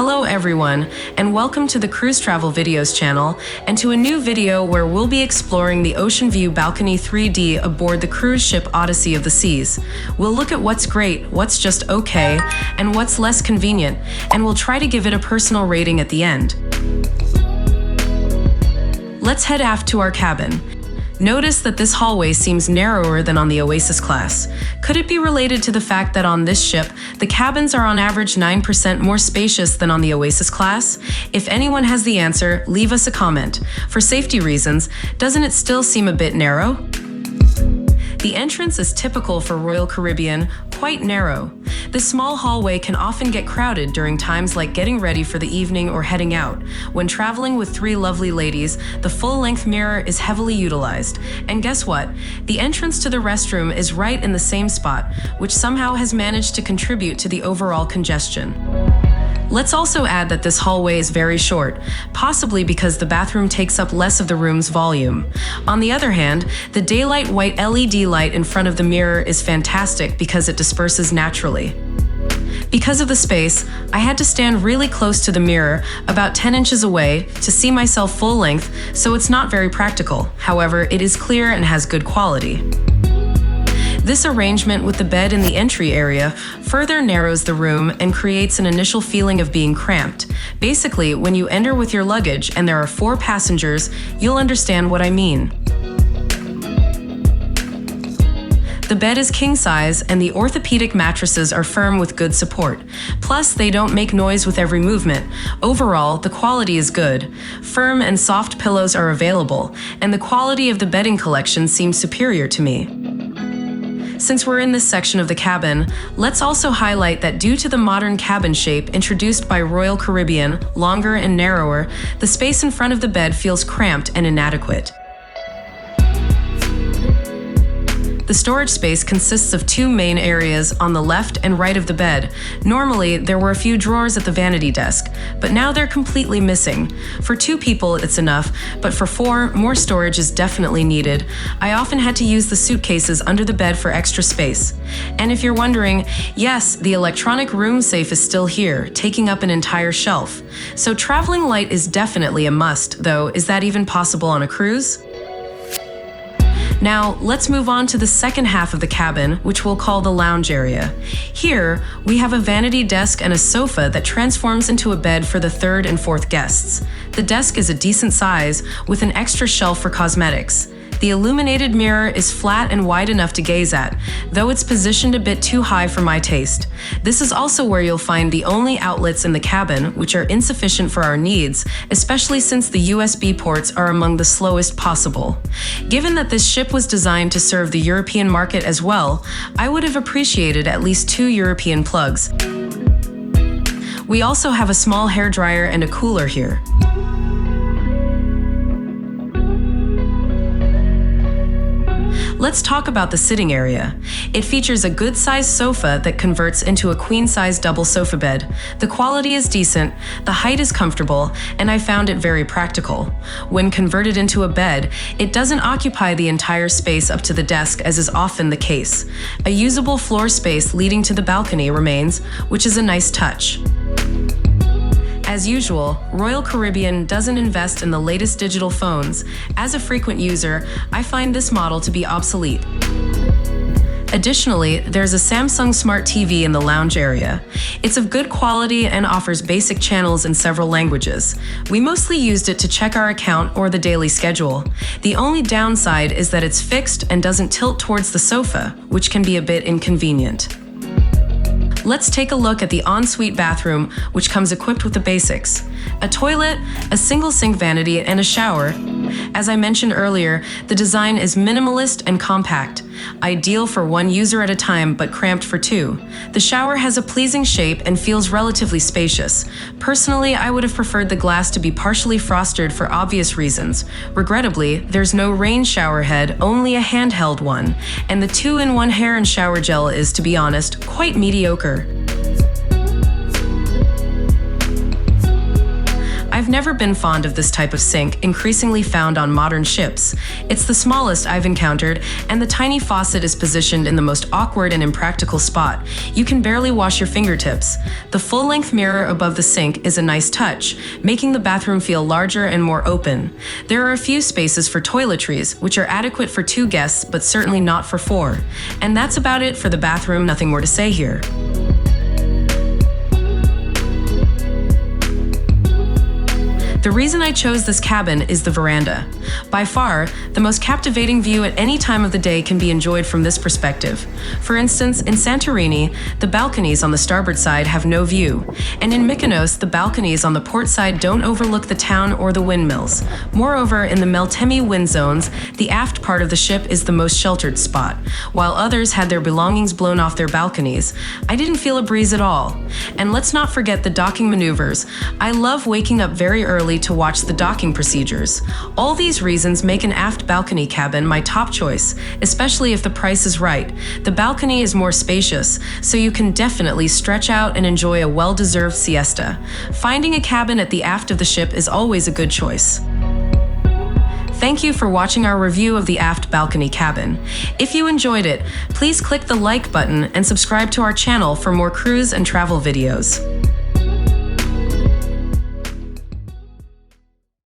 Hello everyone, and welcome to the Cruise Travel Videos channel, and to a new video where we'll be exploring the Ocean View Balcony 3D aboard the cruise ship Odyssey of the Seas. We'll look at what's great, what's just okay, and what's less convenient, and we'll try to give it a personal rating at the end. Let's head aft to our cabin. Notice that this hallway seems narrower than on the Oasis-class. Could it be related to the fact that on this ship, the cabins are on average 9% more spacious than on the Oasis-class? If anyone has the answer, leave us a comment. For safety reasons, doesn't it still seem a bit narrow? The entrance is typical for Royal Caribbean, quite narrow. This small hallway can often get crowded during times like getting ready for the evening or heading out. When traveling with three lovely ladies, the full-length mirror is heavily utilized. And guess what? The entrance to the restroom is right in the same spot, which somehow has managed to contribute to the overall congestion. Let's also add that this hallway is very short, possibly because the bathroom takes up less of the room's volume. On the other hand, the daylight white LED light in front of the mirror is fantastic because it disperses naturally. Because of the space, I had to stand really close to the mirror, about 10 inches away, to see myself full length, so it's not very practical. However, it is clear and has good quality. This arrangement with the bed in the entry area further narrows the room and creates an initial feeling of being cramped. Basically, when you enter with your luggage and there are 4 passengers, you'll understand what I mean. The bed is king size and the orthopedic mattresses are firm with good support. Plus, they don't make noise with every movement. Overall, the quality is good. Firm and soft pillows are available, and the quality of the bedding collection seems superior to me. Since we're in this section of the cabin, let's also highlight that due to the modern cabin shape introduced by Royal Caribbean, longer and narrower, the space in front of the bed feels cramped and inadequate. The storage space consists of 2 main areas on the left and right of the bed. Normally, there were a few drawers at the vanity desk, but now they're completely missing. For 2 people, it's enough, but for 4, more storage is definitely needed. I often had to use the suitcases under the bed for extra space. And if you're wondering, yes, the electronic room safe is still here, taking up an entire shelf. So traveling light is definitely a must, though. Is that even possible on a cruise? Now, let's move on to the second half of the cabin, which we'll call the lounge area. Here, we have a vanity desk and a sofa that transforms into a bed for the 3rd and 4th guests. The desk is a decent size, with an extra shelf for cosmetics. The illuminated mirror is flat and wide enough to gaze at, though it's positioned a bit too high for my taste. This is also where you'll find the only outlets in the cabin, which are insufficient for our needs, especially since the USB ports are among the slowest possible. Given that this ship was designed to serve the European market as well, I would have appreciated at least 2 European plugs. We also have a small hairdryer and a cooler here. Let's talk about the sitting area. It features a good-sized sofa that converts into a queen-size double sofa bed. The quality is decent, the height is comfortable, and I found it very practical. When converted into a bed, it doesn't occupy the entire space up to the desk, as is often the case. A usable floor space leading to the balcony remains, which is a nice touch. As usual, Royal Caribbean doesn't invest in the latest digital phones. As a frequent user, I find this model to be obsolete. Additionally, there's a Samsung Smart TV in the lounge area. It's of good quality and offers basic channels in several languages. We mostly used it to check our account or the daily schedule. The only downside is that it's fixed and doesn't tilt towards the sofa, which can be a bit inconvenient. Let's take a look at the ensuite bathroom, which comes equipped with the basics: a toilet, a single sink vanity, and a shower. As I mentioned earlier, the design is minimalist and compact, ideal for 1 user at a time but cramped for 2. The shower has a pleasing shape and feels relatively spacious. Personally, I would have preferred the glass to be partially frosted for obvious reasons. Regrettably, there's no rain shower head, only a handheld one, and the 2-in-1 hair and shower gel is, to be honest, quite mediocre. I I've never been fond of this type of sink, increasingly found on modern ships. It's the smallest I've encountered, and the tiny faucet is positioned in the most awkward and impractical spot. You can barely wash your fingertips. The full-length mirror above the sink is a nice touch, making the bathroom feel larger and more open. There are a few spaces for toiletries, which are adequate for 2 guests, but certainly not for 4. And that's about it for the bathroom, nothing more to say here. The reason I chose this cabin is the veranda. By far, the most captivating view at any time of the day can be enjoyed from this perspective. For instance, in Santorini, the balconies on the starboard side have no view, and in Mykonos, the balconies on the port side don't overlook the town or the windmills. Moreover, in the Meltemi wind zones, the aft part of the ship is the most sheltered spot. While others had their belongings blown off their balconies, I didn't feel a breeze at all. And let's not forget the docking maneuvers. I love waking up very early to watch the docking procedures. All these reasons make an aft balcony cabin my top choice, especially if the price is right. The balcony is more spacious, so you can definitely stretch out and enjoy a well-deserved siesta. Finding a cabin at the aft of the ship is always a good choice. Thank you for watching our review of the aft balcony cabin. If you enjoyed it, please click the like button and subscribe to our channel for more cruise and travel videos.